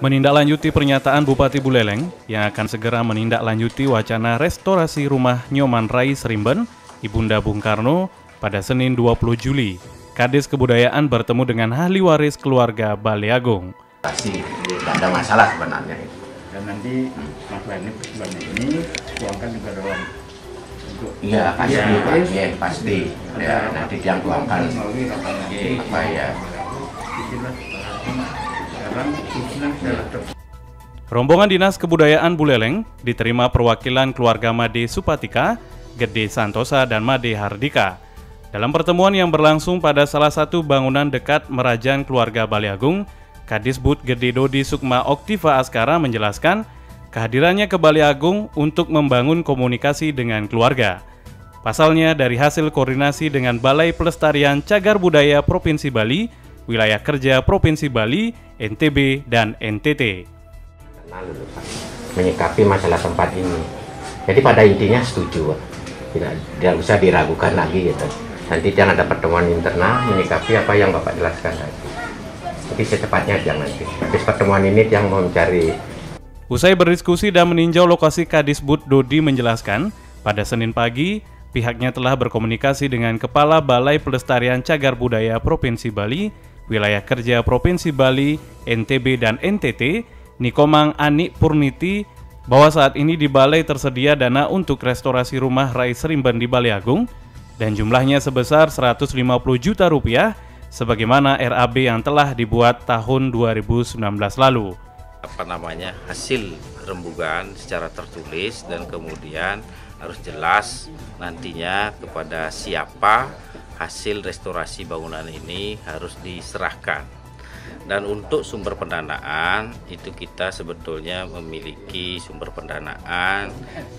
menindaklanjuti pernyataan Bupati Buleleng yang akan segera menindaklanjuti wacana restorasi rumah Nyoman Rai Serimben, Ibunda Bung Karno, pada Senin 20 Juli. Kadis Kebudayaan bertemu dengan ahli waris keluarga Baleagung. Pasti tidak ada masalah sebenarnya. Dan nanti masalah ini tuangkan juga dalam bentuk. Iya, pasti. Ya, nanti yang tuangkan supaya. Rombongan Dinas Kebudayaan Buleleng diterima perwakilan keluarga Made Supatika, Gede Santosa, dan Made Hardika. Dalam pertemuan yang berlangsung pada salah satu bangunan dekat Merajan keluarga Baleagung, Kadisbud Gede Dodi Sukma Oktiva Askara menjelaskan kehadirannya ke Baleagung untuk membangun komunikasi dengan keluarga. Pasalnya, dari hasil koordinasi dengan Balai Pelestarian Cagar Budaya Provinsi Bali, Wilayah Kerja Provinsi Bali, NTB, dan NTT. Menyikapi masalah tempat ini. Jadi pada intinya setuju, tidak usah diragukan lagi gitu. Nanti jangan ada pertemuan internal menyikapi apa yang Bapak jelaskan tadi. Tapi secepatnya jangan nanti. Habis pertemuan ini yang mau mencari. Usai berdiskusi dan meninjau lokasi, Kadisbud Dodi menjelaskan, pada Senin pagi, pihaknya telah berkomunikasi dengan Kepala Balai Pelestarian Cagar Budaya Provinsi Bali, Wilayah Kerja Provinsi Bali, NTB, dan NTT, Nikomang Ani Purniti, bahwa saat ini di Balai tersedia dana untuk restorasi rumah Rai Serimben di Baleagung, dan jumlahnya sebesar 150 juta rupiah, sebagaimana RAB yang telah dibuat tahun 2019 lalu. Hasil rembugan secara tertulis dan kemudian harus jelas nantinya kepada siapa hasil restorasi bangunan ini harus diserahkan. Dan untuk sumber pendanaan itu kita sebetulnya memiliki sumber pendanaan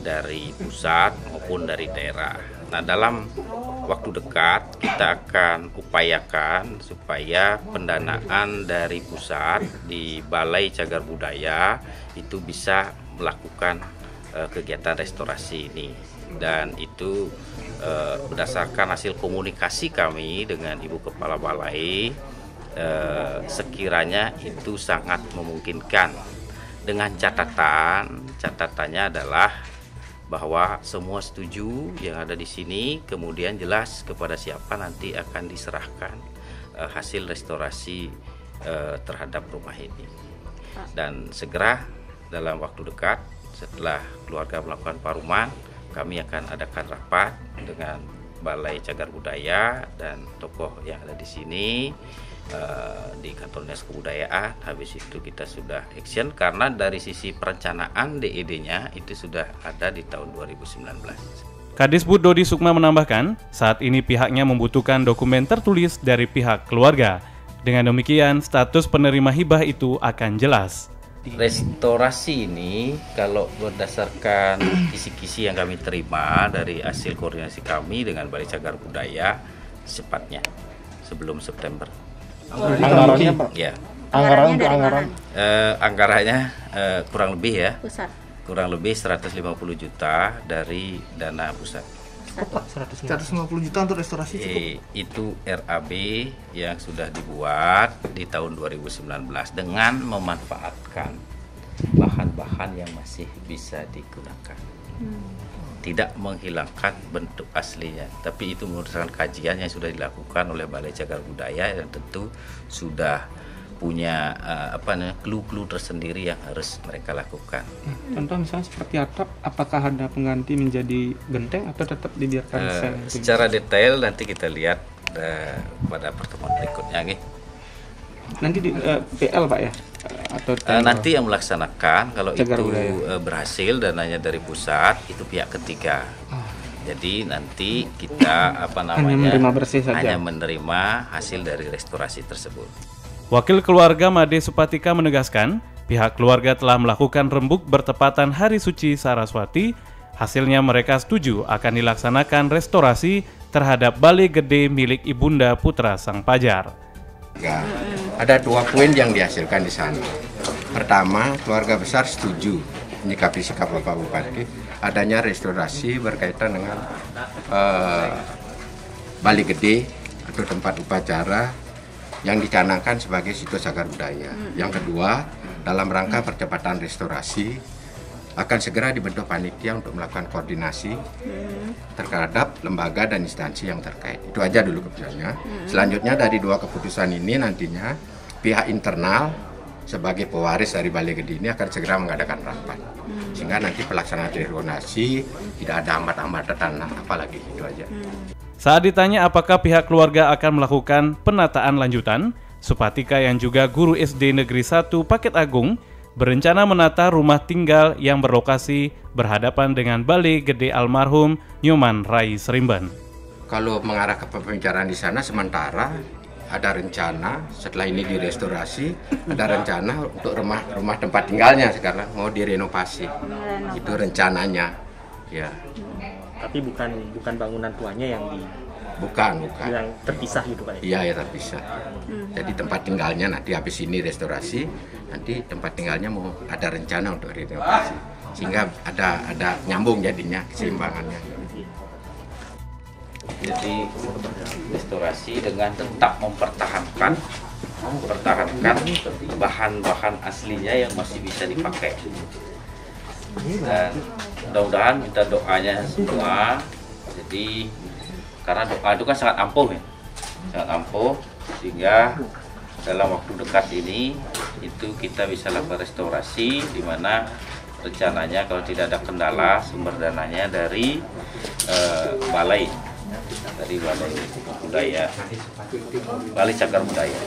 dari pusat maupun dari daerah. Nah, dalam waktu dekat kita akan upayakan supaya pendanaan dari pusat di Balai Cagar Budaya itu bisa melakukan kegiatan restorasi ini. Dan itu berdasarkan hasil komunikasi kami dengan Ibu Kepala Balai, sekiranya itu sangat memungkinkan, dengan catatannya adalah bahwa semua setuju yang ada di sini, kemudian jelas kepada siapa nanti akan diserahkan hasil restorasi terhadap rumah ini. Dan segera dalam waktu dekat setelah keluarga melakukan paruman, kami akan adakan rapat dengan Balai Cagar Budaya dan tokoh yang ada di sini di kantor Dinas Kebudayaan. Habis itu kita sudah action karena dari sisi perencanaan DED-nya itu sudah ada di tahun 2019. Kadisbud Dodi Sukma menambahkan, saat ini pihaknya membutuhkan dokumen tertulis dari pihak keluarga. Dengan demikian, status penerima hibah itu akan jelas. Restorasi ini kalau berdasarkan kisi-kisi yang kami terima dari hasil koordinasi kami dengan Balai Cagar Budaya, secepatnya sebelum September. Anggarannya Pak? Ya. Anggarannya kurang lebih ya. Pusat. Kurang lebih 150 juta dari dana pusat. 150 juta untuk restorasi cukup? Itu RAB yang sudah dibuat di tahun 2019 dengan memanfaatkan bahan-bahan yang masih bisa digunakan. Tidak menghilangkan bentuk aslinya, tapi itu merupakan kajian yang sudah dilakukan oleh Balai Cagar Budaya dan tentu sudah punya clue-clue tersendiri yang harus mereka lakukan. Contoh misalnya seperti atap, apakah ada pengganti menjadi genteng atau tetap dibiarkan seng? Secara detail nanti kita lihat pada pertemuan berikutnya. Nanti di PL Pak ya? Atau nanti yang melaksanakan kalau Cagar itu Budaya berhasil dananya dari pusat itu pihak ketiga. Jadi nanti kita hanya menerima hasil dari restorasi tersebut. Wakil keluarga Made Supatika menegaskan, pihak keluarga telah melakukan rembuk bertepatan Hari Suci Saraswati. Hasilnya mereka setuju akan dilaksanakan restorasi terhadap Balai Gede milik Ibunda Putra Sang Pajar. Ada 2 poin yang dihasilkan di sana. Pertama, keluarga besar setuju menyikapi sikap Bapak Bupati adanya restorasi berkaitan dengan Balai Gede atau tempat upacara yang dicanangkan sebagai situs cagar budaya. Yang kedua, dalam rangka percepatan restorasi akan segera dibentuk panitia untuk melakukan koordinasi terhadap lembaga dan instansi yang terkait. Itu aja dulu keputusannya. Selanjutnya dari 2 keputusan ini nantinya pihak internal sebagai pewaris dari Balai Gede ini akan segera mengadakan rapat. Sehingga nanti pelaksanaan restorasi tidak ada hambatan tanah apalagi, itu aja. Saat ditanya apakah pihak keluarga akan melakukan penataan lanjutan, Supatika yang juga guru SD Negeri 1 Paket Agung berencana menata rumah tinggal yang berlokasi berhadapan dengan Balai Gede almarhum Nyoman Rai Serimban. Kalau mengarah ke pembicaraan di sana, sementara ada rencana setelah ini direstorasi, ada rencana untuk rumah tempat tinggalnya sekarang mau direnovasi. Itu rencananya, ya. Tapi bukan bangunan tuanya yang Bukan. yang terpisah gitu Pak? Iya, ya terpisah. Jadi tempat tinggalnya nanti habis ini restorasi, nanti tempat tinggalnya mau ada rencana untuk renovasi, sehingga ada nyambung jadinya keseimbangannya. Jadi restorasi dengan tetap mempertahankan bahan-bahan aslinya yang masih bisa dipakai. Dan mudah-mudahan minta doanya semua. Jadi karena doa itu kan sangat ampuh ya, sangat ampuh, sehingga dalam waktu dekat ini itu kita bisa lakukan restorasi, di mana rencananya kalau tidak ada kendala sumber dananya dari Balai Budaya, Balai Cagar Budaya.